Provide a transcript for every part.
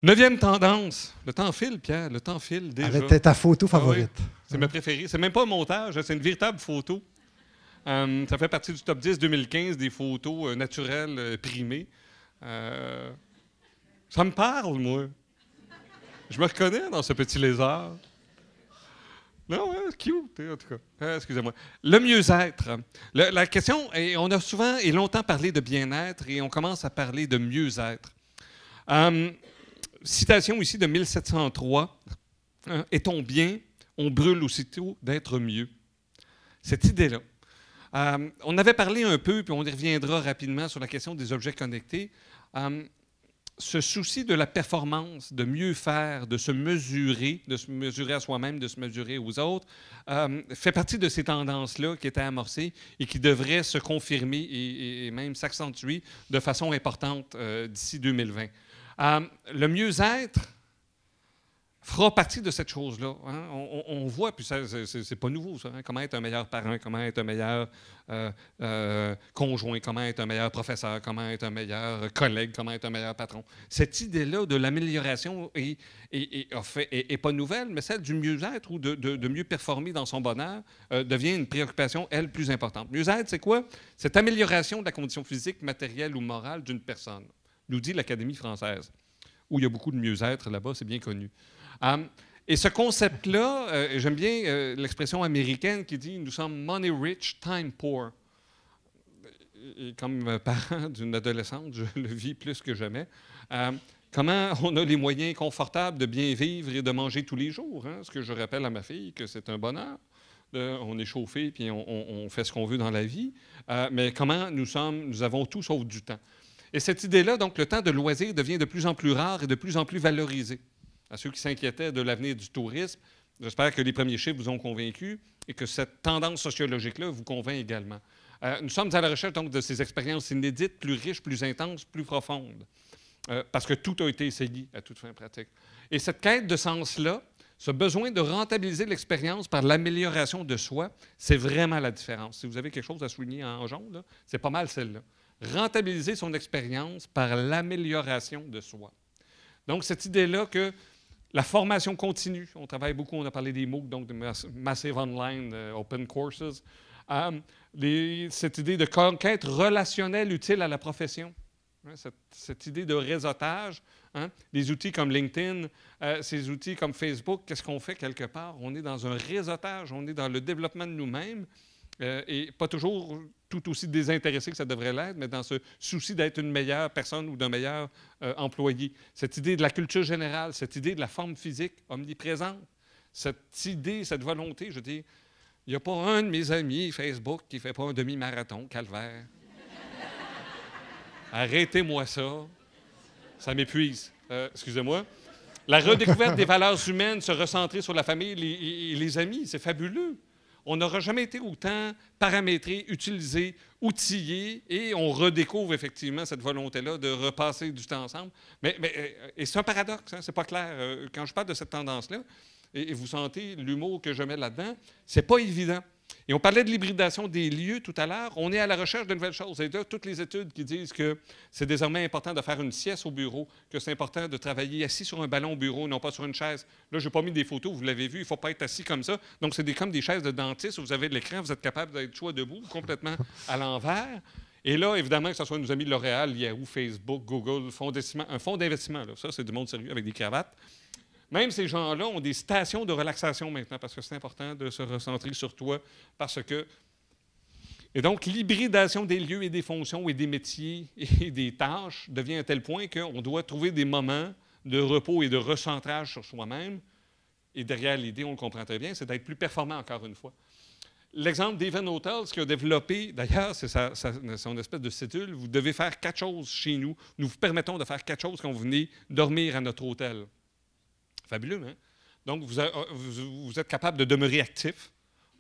Neuvième tendance. Le temps file, Pierre. Le temps file déjà. Avec ta photo favorite. Ah oui, c'est ma préférée. C'est même pas un montage, c'est une véritable photo. Ça fait partie du top 10 2015 des photos naturelles primées. Ça me parle, moi. Je me reconnais dans ce petit lézard. Non, ouais, c'est cute, en tout cas. Excusez-moi. Le mieux-être. La question, on a souvent et longtemps parlé de bien-être et on commence à parler de mieux-être. Citation ici de 1703. Est-on bien, on brûle aussitôt d'être mieux. Cette idée-là. On avait parlé un peu, puis on y reviendra rapidement sur la question des objets connectés. Ce souci de la performance, de mieux faire, de se mesurer à soi-même, de se mesurer aux autres, fait partie de ces tendances-là qui étaient amorcées et qui devraient se confirmer et même s'accentuer de façon importante d'ici 2020. Le mieux-être fera partie de cette chose-là. Hein? On voit, puis c'est pas nouveau, ça, hein? Comment être un meilleur parent, comment être un meilleur conjoint, comment être un meilleur professeur, comment être un meilleur collègue, comment être un meilleur patron. Cette idée-là de l'amélioration est pas nouvelle, mais celle du mieux-être ou de mieux performer dans son bonheur devient une préoccupation, elle, plus importante. Mieux-être, c'est quoi? Cette amélioration de la condition physique, matérielle ou morale d'une personne, nous dit l'Académie française, où il y a beaucoup de mieux-être là-bas, c'est bien connu. Et ce concept-là, j'aime bien l'expression américaine qui dit « Nous sommes money rich, time poor ». Et comme parent d'une adolescente, je le vis plus que jamais. Comment on a les moyens confortables de bien vivre et de manger tous les jours. Hein? Ce que je rappelle à ma fille que c'est un bonheur. On est chauffé puis on fait ce qu'on veut dans la vie. Mais comment nous avons tout sauf du temps. Et cette idée-là, donc, le temps de loisir devient de plus en plus rare et de plus en plus valorisé. À ceux qui s'inquiétaient de l'avenir du tourisme, j'espère que les premiers chiffres vous ont convaincus et que cette tendance sociologique-là vous convainc également. Nous sommes à la recherche donc de ces expériences inédites, plus riches, plus intenses, plus profondes, parce que tout a été essayé à toute fin pratique. Et cette quête de sens-là, ce besoin de rentabiliser l'expérience par l'amélioration de soi, c'est vraiment la différence. Si vous avez quelque chose à souligner en jaune, c'est pas mal celle-là. Rentabiliser son expérience par l'amélioration de soi. Donc, cette idée-là que la formation continue, on travaille beaucoup, on a parlé des MOOC, donc de Massive Online Open Courses, cette idée de conquête relationnelle utile à la profession, hein, cette idée de réseautage, hein, des outils comme LinkedIn, ces outils comme Facebook, qu'est-ce qu'on fait quelque part? On est dans un réseautage, on est dans le développement de nous-mêmes, et pas toujours tout aussi désintéressé que ça devrait l'être, mais dans ce souci d'être une meilleure personne ou d'un meilleur employé. Cette idée de la culture générale, cette idée de la forme physique omniprésente, cette idée, cette volonté, je dis, il n'y a pas un de mes amis Facebook qui ne fait pas un demi-marathon, calvaire. Arrêtez-moi ça. Ça m'épuise. Excusez-moi. La redécouverte des valeurs humaines, se recentrer sur la famille et les amis, c'est fabuleux. On n'aura jamais été autant paramétré, utilisé, outillé, et on redécouvre effectivement cette volonté-là de repasser du temps ensemble. Et c'est un paradoxe, hein, c'est pas clair. Quand je parle de cette tendance-là, et vous sentez l'humour que je mets là-dedans, c'est pas évident. Et on parlait de l'hybridation des lieux tout à l'heure. On est à la recherche de nouvelles choses. Et là, toutes les études qui disent que c'est désormais important de faire une sieste au bureau, que c'est important de travailler assis sur un ballon au bureau, non pas sur une chaise. Là, je n'ai pas mis des photos, vous l'avez vu, il ne faut pas être assis comme ça. Donc, c'est comme des chaises de dentiste où vous avez de l'écran, vous êtes capable d'être soit debout, complètement à l'envers. Et là, évidemment, que ce soit nos amis de L'Oréal, Yahoo, Facebook, Google, un fonds d'investissement, là, ça, c'est du monde sérieux avec des cravates. Même ces gens-là ont des stations de relaxation maintenant parce que c'est important de se recentrer sur toi parce que... Et donc, l'hybridation des lieux et des fonctions et des métiers et des tâches devient à tel point qu'on doit trouver des moments de repos et de recentrage sur soi-même. Et derrière l'idée, on le comprend très bien, c'est d'être plus performant encore une fois. L'exemple d'Evan Hotels qui a développé, d'ailleurs, c'est son espèce de cédule, vous devez faire 4 choses chez nous. Nous vous permettons de faire 4 choses quand vous venez dormir à notre hôtel. Fabuleux, hein? Donc, vous êtes capable de demeurer actif.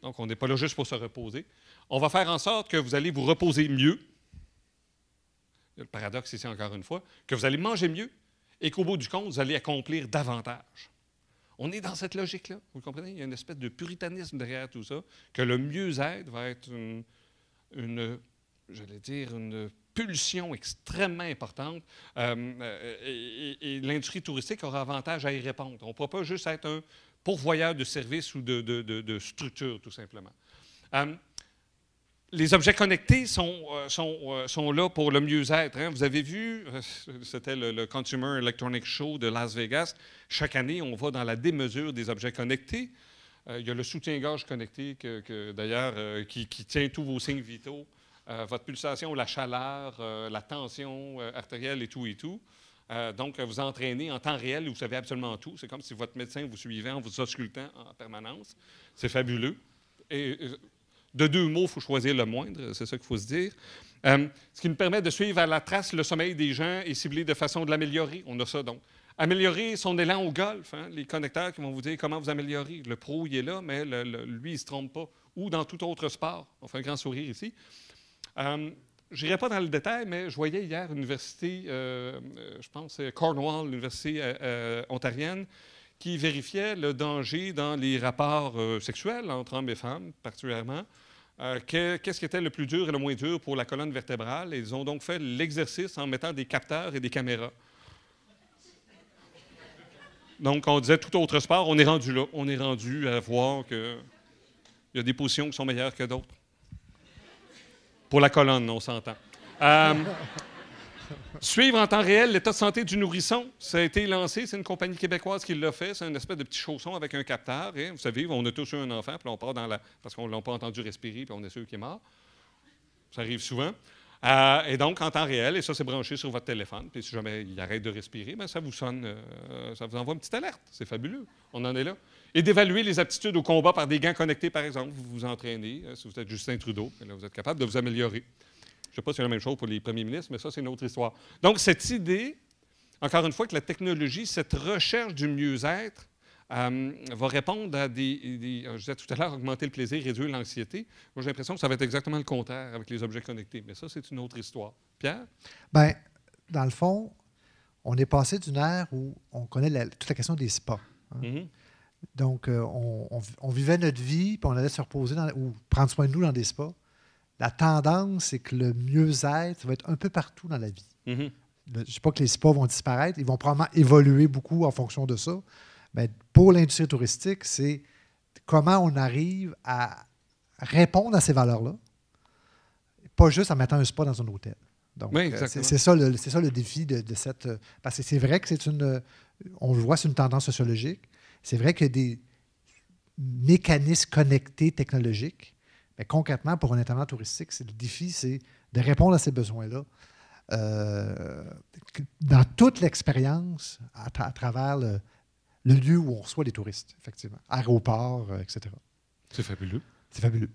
Donc, on n'est pas là juste pour se reposer. On va faire en sorte que vous allez vous reposer mieux. Il y a le paradoxe ici, encore une fois, que vous allez manger mieux et qu'au bout du compte, vous allez accomplir davantage. On est dans cette logique-là, vous comprenez? Il y a une espèce de puritanisme derrière tout ça, que le mieux-être va être une pulsion extrêmement importante et l'industrie touristique aura avantage à y répondre. On ne pourra pas juste être un pourvoyeur de services ou de structures, tout simplement. Les objets connectés sont là pour le mieux-être. Hein. Vous avez vu, c'était le Consumer Electronics Show de Las Vegas. Chaque année, on va dans la démesure des objets connectés. Il y a le soutien-gorge connecté, d'ailleurs, qui tient tous vos signes vitaux, votre pulsation, la chaleur, la tension artérielle et tout et tout. Donc, vous entraînez en temps réel, vous savez absolument tout. C'est comme si votre médecin vous suivait en vous auscultant en permanence. C'est fabuleux. Et de deux mots, il faut choisir le moindre, c'est ça qu'il faut se dire. Ce qui nous permet de suivre à la trace le sommeil des gens et cibler de façon de l'améliorer. On a ça donc. Améliorer son élan au golf. Hein? Les connecteurs qui vont vous dire comment vous améliorer. Le pro, il est là, mais lui, il ne se trompe pas. Ou dans tout autre sport. On fait un grand sourire ici. Je n'irai pas dans le détail, mais je voyais hier l'université, je pense c'est Cornwall, l'université ontarienne, qui vérifiait le danger dans les rapports sexuels entre hommes et femmes, particulièrement. Qu'est-ce qui était le plus dur et le moins dur pour la colonne vertébrale? Et ils ont donc fait l'exercice en mettant des capteurs et des caméras. Donc, on disait tout autre sport, on est rendu là. On est rendu à voir qu'il y a des positions qui sont meilleures que d'autres. Pour la colonne, on s'entend. Suivre en temps réel l'état de santé du nourrisson. Ça a été lancé, c'est une compagnie québécoise qui l'a fait. C'est une espèce de petit chausson avec un capteur. Et, vous savez, on a tous eu un enfant, puis on part dans la... parce qu'on ne l'a pas entendu respirer, puis on est sûr qu'il est mort. Ça arrive souvent. Et donc, en temps réel, et ça, c'est branché sur votre téléphone. Puis si jamais il arrête de respirer, bien, ça vous sonne, ça vous envoie une petite alerte. C'est fabuleux. On en est là. Et d'évaluer les aptitudes au combat par des gants connectés, par exemple. Vous vous entraînez. Si vous êtes Justin Trudeau, là, vous êtes capable de vous améliorer. Je ne sais pas si c'est la même chose pour les premiers ministres, mais ça, c'est une autre histoire. Donc, cette idée, encore une fois, que la technologie, cette recherche du mieux-être, va répondre à je disais tout à l'heure, augmenter le plaisir, réduire l'anxiété. Moi, j'ai l'impression que ça va être exactement le contraire avec les objets connectés. Mais ça, c'est une autre histoire. Pierre? Bien, dans le fond, on est passé d'une ère où on connaît toute la question des spas. Hein? Mm-hmm. Donc, on vivait notre vie, puis on allait se reposer ou prendre soin de nous dans des spas. La tendance, c'est que le mieux-être va être un peu partout dans la vie. Mm-hmm. Je ne dis pas que les spas vont disparaître, ils vont probablement évoluer beaucoup en fonction de ça. Mais pour l'industrie touristique, c'est comment on arrive à répondre à ces valeurs-là, pas juste en mettant un spa dans un hôtel. Donc, oui, c'est ça le défi de cette... Parce que c'est vrai que on le voit, c'est une tendance sociologique. C'est vrai qu'il y a des mécanismes connectés technologiques, mais concrètement, pour un intervenant touristique, le défi, c'est de répondre à ces besoins-là dans toute l'expérience à travers le lieu où on reçoit des touristes, effectivement. Aéroport, etc. C'est fabuleux. C'est fabuleux.